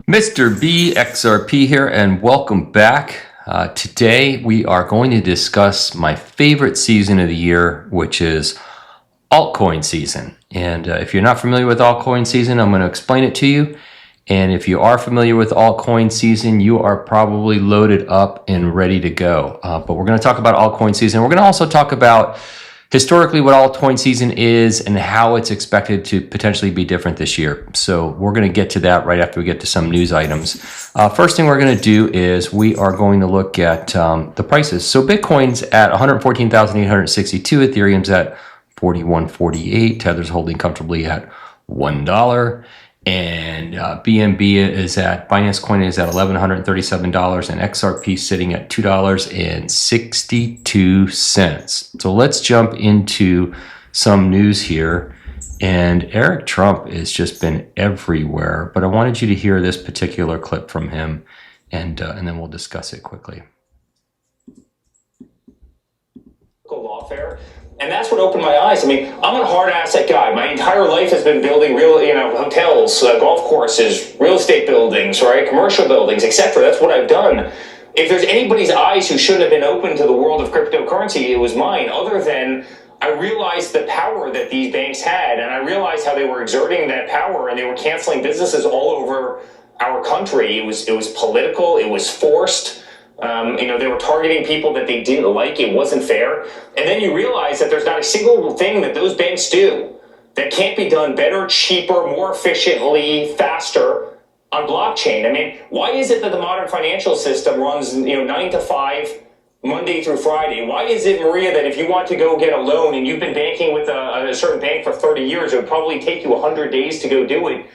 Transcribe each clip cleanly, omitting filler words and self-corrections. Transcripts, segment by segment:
Mr. B, XRP here, and welcome back. Today we are going to discuss my favorite season of the year, which is altcoin season. And if you're not familiar with altcoin season, I'm going to explain it to you. And if you are familiar with altcoin season, you are probably loaded up and ready to go. But we're going to talk about altcoin season. We're going to also talk about historically what altcoin season is and how it's expected to potentially be different this year. So we're going to get to that right after we get to some news items. First thing we're going to do is we are going to look at the prices. So Bitcoin's at 114,862, Ethereum's at 41.48, Tether's holding comfortably at $1. And BNB is at, Binance Coin is at $1,137, and XRP sitting at $2.62. So let's jump into some news here. And Eric Trump has just been everywhere, but I wanted you to hear this particular clip from him, and then we'll discuss it quickly. Lawfare. And that's what opened my eyes. I mean, I'm a hard asset guy. My entire life has been building real, hotels, golf courses, real estate buildings, right? Commercial buildings, etc. That's what I've done. If there's anybody's eyes who shouldn't have been open to the world of cryptocurrency, it was mine, other than I realized the power that these banks had, and I realized how they were exerting that power, and they were canceling businesses all over our country. It was political, it was forced. They were targeting people that they didn't like. It wasn't fair. And then you realize that there's not a single thing that those banks do that can't be done better, cheaper, more efficiently, faster on blockchain. I mean, why is it that the modern financial system runs, 9 to 5, Monday through Friday? Why is it, Maria, that if you want to go get a loan and you've been banking with a certain bank for 30 years, it would probably take you 100 days to go do it,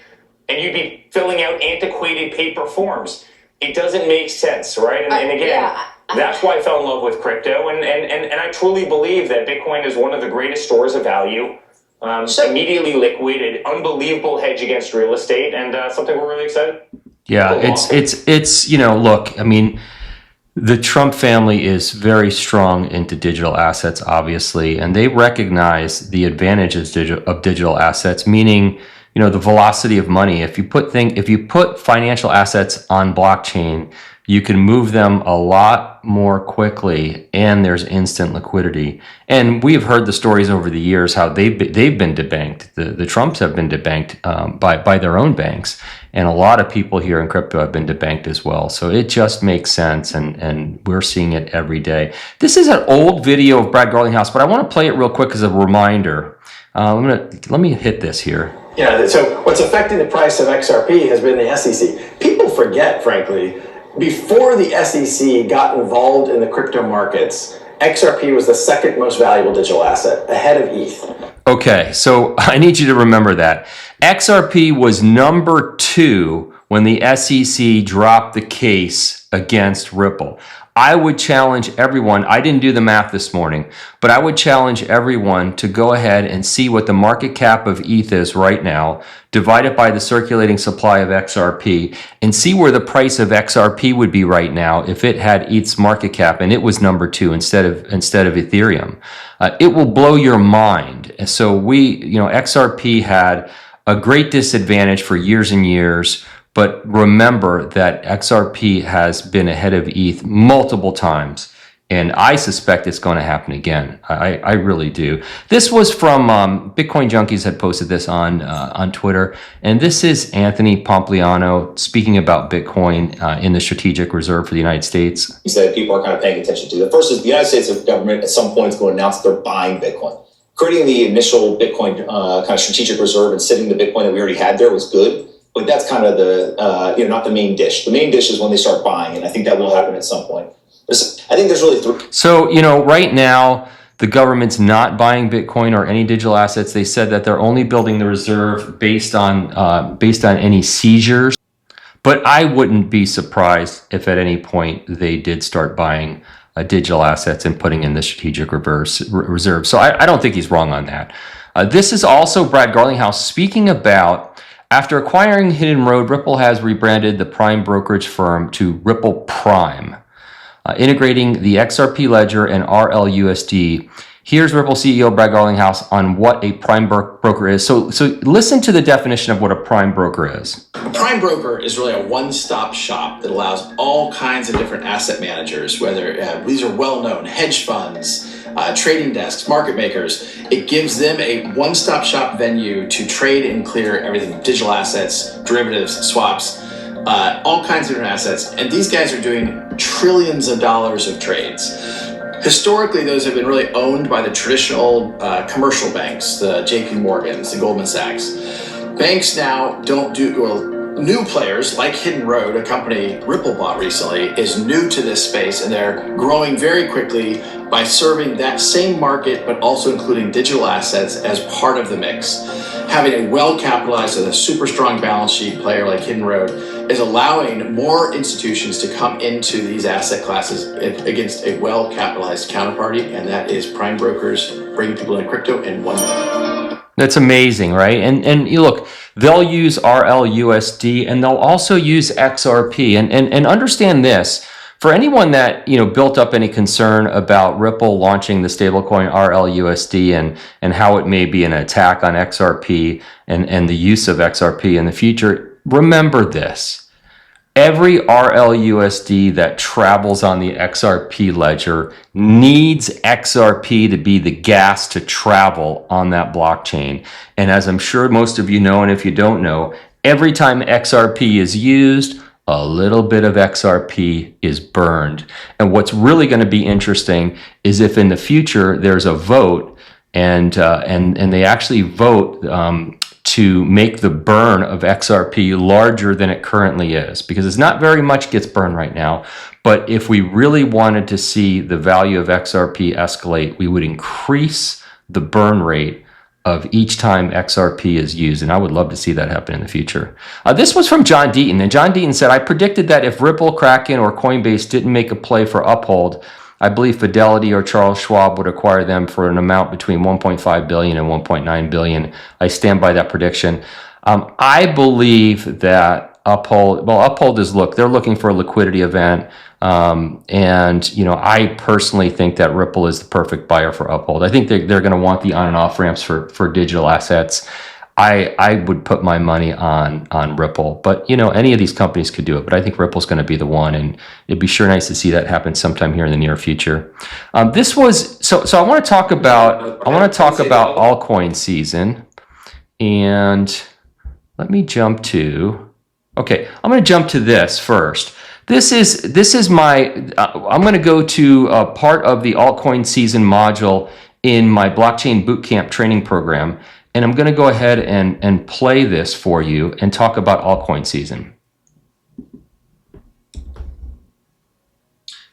and you'd be filling out antiquated paper forms? It doesn't make sense, right? And again, that's why I fell in love with crypto. And I truly believe that Bitcoin is one of the greatest stores of value, immediately liquid, unbelievable hedge against real estate, and something we're really excited. Yeah, it's look, I mean, the Trump family is very strong into digital assets, obviously, and they recognize the advantages of digital assets, meaning the velocity of money. If you put financial assets on blockchain, you can move them a lot more quickly, and there's instant liquidity. And we have heard the stories over the years how they've been debanked. The Trumps have been debanked by their own banks, and a lot of people here in crypto have been debanked as well. So it just makes sense, and we're seeing it every day. This is an old video of Brad Garlinghouse, but I want to play it real quick as a reminder. Let me hit this here. Yeah, so what's affecting the price of XRP has been the SEC. People forget, frankly, before the SEC got involved in the crypto markets, XRP was the second most valuable digital asset, ahead of ETH. Okay, so I need you to remember that. XRP was number 2 when the SEC dropped the case against Ripple. I would challenge everyone, I didn't do the math this morning, but I would challenge everyone to go ahead and see what the market cap of ETH is right now, divide it by the circulating supply of XRP, and see where the price of XRP would be right now if it had ETH's market cap and it was number 2 instead of Ethereum. It will blow your mind. So XRP had a great disadvantage for years and years. But remember that XRP has been ahead of ETH multiple times, and I suspect it's going to happen again. I really do. This was from Bitcoin Junkies had posted this on Twitter, and this is Anthony Pompliano speaking about Bitcoin in the strategic reserve for the United States. He said people are kind of paying attention to. The first is the United States government at some point is going to announce that they're buying Bitcoin. Creating the initial Bitcoin kind of strategic reserve and sitting the Bitcoin that we already had there was good. But that's kind of the, not the main dish. The main dish is when they start buying, and I think that will happen at some point. I think there's really 3. So, right now, the government's not buying Bitcoin or any digital assets. They said that they're only building the reserve based on any seizures. But I wouldn't be surprised if at any point they did start buying digital assets and putting in the strategic reserve. So I don't think he's wrong on that. This is also Brad Garlinghouse speaking about, after acquiring Hidden Road, Ripple has rebranded the prime brokerage firm to Ripple Prime, integrating the XRP ledger and RLUSD Here's Ripple CEO Brad Garlinghouse on what a prime broker is. So listen to the definition of what a prime broker is. A prime broker is really a one-stop shop that allows all kinds of different asset managers, whether these are well-known hedge funds, trading desks, market makers. It gives them a one-stop shop venue to trade and clear everything, digital assets, derivatives, swaps, all kinds of different assets. And these guys are doing trillions of dollars of trades. Historically, those have been really owned by the traditional commercial banks, the JP Morgans, the Goldman Sachs. Banks now don't do, well, new players like Hidden Road, a company Ripple bought recently, is new to this space, and they're growing very quickly by serving that same market, but also including digital assets as part of the mix. Having a well-capitalized and a super strong balance sheet player like Hidden Road is allowing more institutions to come into these asset classes against a well-capitalized counterparty, and that is prime brokers bringing people into crypto in one minute. That's amazing, right? And you look, they'll use RLUSD and they'll also use XRP. And understand this, for anyone that built up any concern about Ripple launching the stablecoin RLUSD and how it may be an attack on XRP and the use of XRP in the future, remember this. Every RLUSD that travels on the XRP ledger needs XRP to be the gas to travel on that blockchain. And as I'm sure most of you know, and if you don't know, every time XRP is used, a little bit of XRP is burned. And what's really going to be interesting is if in the future there's a vote and they actually vote to make the burn of XRP larger than it currently is, because it's not very much gets burned right now. But if we really wanted to see the value of XRP escalate, we would increase the burn rate of each time XRP is used. And I would love to see that happen in the future. This was from John Deaton. And John Deaton said, I predicted that if Ripple, Kraken, or Coinbase didn't make a play for Uphold, I believe Fidelity or Charles Schwab would acquire them for an amount between 1.5 billion and 1.9 billion. I stand by that prediction. I believe that Uphold is, they're looking for a liquidity event. I personally think that Ripple is the perfect buyer for Uphold. I think they're going to want the on and off ramps for digital assets. I would put my money on Ripple, but any of these companies could do it. But I think Ripple's going to be the one, and it'd be sure nice to see that happen sometime here in the near future. This was so. I want to talk about altcoin season, and let me jump to. Okay, I'm going to jump to this first. This is my. I'm going to go to part of the altcoin season module in my blockchain bootcamp training program. And I'm going to go ahead and play this for you and talk about altcoin season.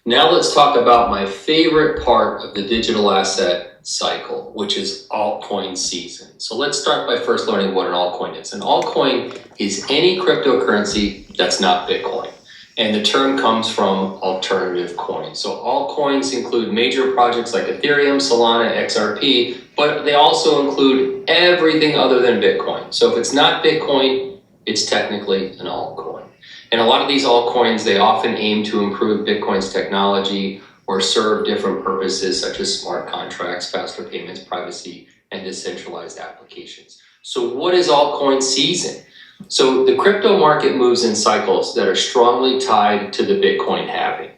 Now let's talk about my favorite part of the digital asset cycle, which is altcoin season. So let's start by first learning what an altcoin is. An altcoin is any cryptocurrency that's not Bitcoin. And the term comes from alternative coins. So altcoins include major projects like Ethereum, Solana, XRP, but they also include everything other than Bitcoin. So if it's not Bitcoin, it's technically an altcoin. And a lot of these altcoins, they often aim to improve Bitcoin's technology or serve different purposes such as smart contracts, faster payments, privacy, and decentralized applications. So what is altcoin season? So the crypto market moves in cycles that are strongly tied to the Bitcoin halving.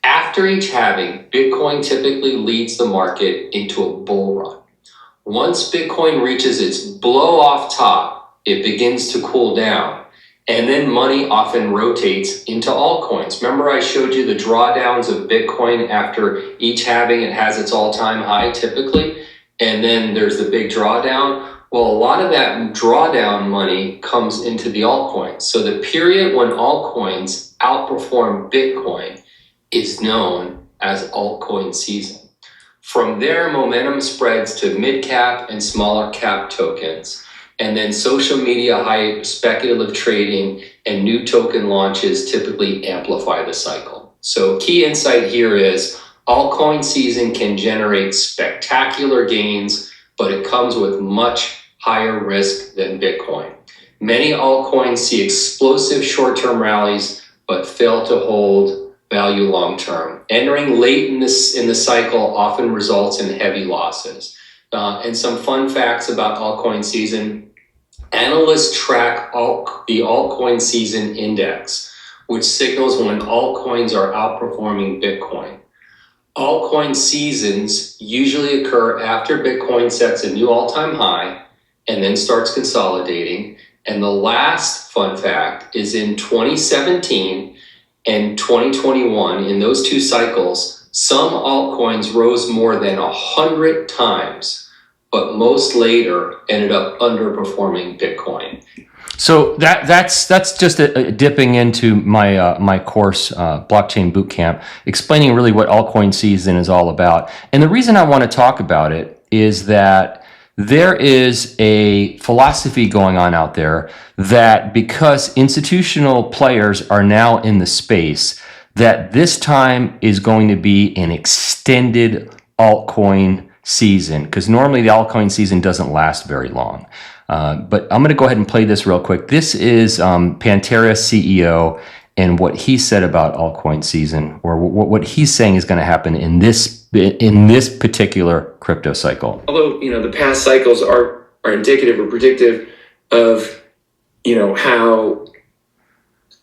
After each halving, Bitcoin typically leads the market into a bull run. Once Bitcoin reaches its blow off top, it begins to cool down, and then money often rotates into altcoins. Remember I showed you the drawdowns of Bitcoin after each halving, it has its all-time high typically, and then there's the big drawdown. Well, a lot of that drawdown money comes into the altcoins. So the period when altcoins outperform Bitcoin is known as altcoin season. From there, momentum spreads to mid-cap and smaller cap tokens. And then social media hype, speculative trading, and new token launches typically amplify the cycle. So key insight here is altcoin season can generate spectacular gains, but it comes with much higher risk than Bitcoin. Many altcoins see explosive short-term rallies, but fail to hold value long term. Entering late in the cycle often results in heavy losses. And some fun facts about altcoin season: analysts track the altcoin season index, which signals when altcoins are outperforming Bitcoin. Altcoin seasons usually occur after Bitcoin sets a new all-time high and then starts consolidating. And the last fun fact is in 2017 and 2021, in those two cycles, some altcoins rose more than 100 times, but most later ended up underperforming Bitcoin. So that's just a dipping into my my course, Blockchain Bootcamp, explaining really what altcoin season is all about. And the reason I want to talk about it is that there is a philosophy going on out there that because institutional players are now in the space, that this time is going to be an extended altcoin season, because normally the altcoin season doesn't last very long. But I'm going to go ahead and play this real quick. This is Pantera CEO and what he said about altcoin season, or what he's saying is going to happen in this particular crypto cycle. Although, the past cycles are indicative or predictive of, how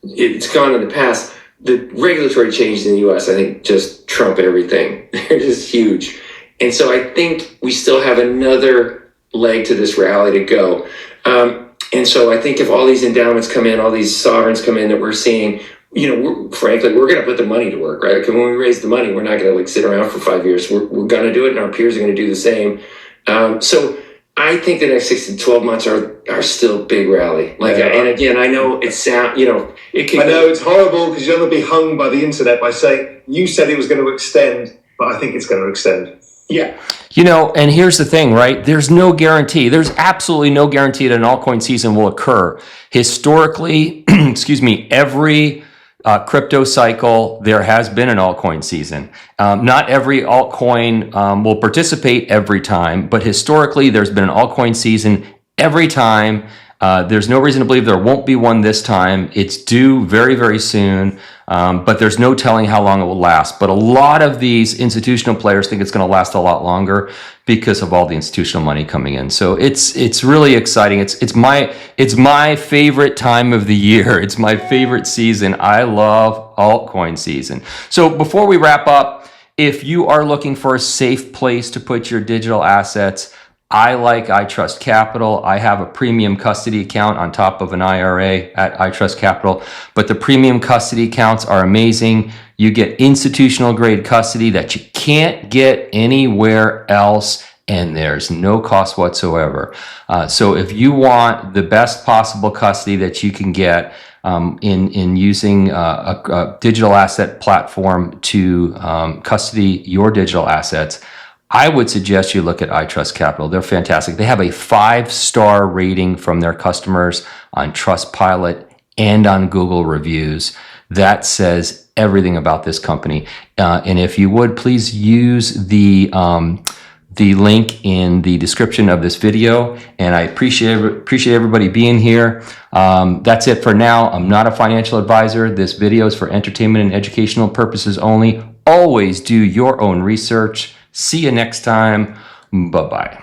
it's gone in the past, the regulatory changes in the US, I think, just trump everything. They're just huge. And so I think we still have another leg to this rally to go. And so I think if all these endowments come in, all these sovereigns come in that we're seeing, frankly, we're going to put the money to work, right? Because when we raise the money, we're not going to sit around for 5 years. We're going to do it, and our peers are going to do the same. So I think the next 6 to 12 months are still big rally. And again, I know it sound, it can. I know it's horrible because you're going to be hung by the internet by saying you said it was going to extend, but I think it's going to extend. Yeah. And here's the thing, right? There's no guarantee. There's absolutely no guarantee that an altcoin season will occur. Historically, every crypto cycle, there has been an altcoin season. Not every altcoin will participate every time, but historically, there's been an altcoin season every time. There's no reason to believe there won't be one this time. It's due very, very soon, but there's no telling how long it will last. But a lot of these institutional players think it's going to last a lot longer because of all the institutional money coming in. So it's really exciting. It's my favorite time of the year. It's my favorite season. I love altcoin season. So before we wrap up, if you are looking for a safe place to put your digital assets, I like iTrustCapital. I have a premium custody account on top of an IRA at iTrustCapital, but the premium custody accounts are amazing. You get institutional grade custody that you can't get anywhere else, and there's no cost whatsoever. So if you want the best possible custody that you can get in using a digital asset platform to custody your digital assets, I would suggest you look at iTrustCapital. They're fantastic. They have a 5-star rating from their customers on Trustpilot and on Google reviews. That says everything about this company. And if you would, please use the link in the description of this video. And I appreciate everybody being here. That's it for now. I'm not a financial advisor. This video is for entertainment and educational purposes only. Always do your own research. See you next time. Bye-bye.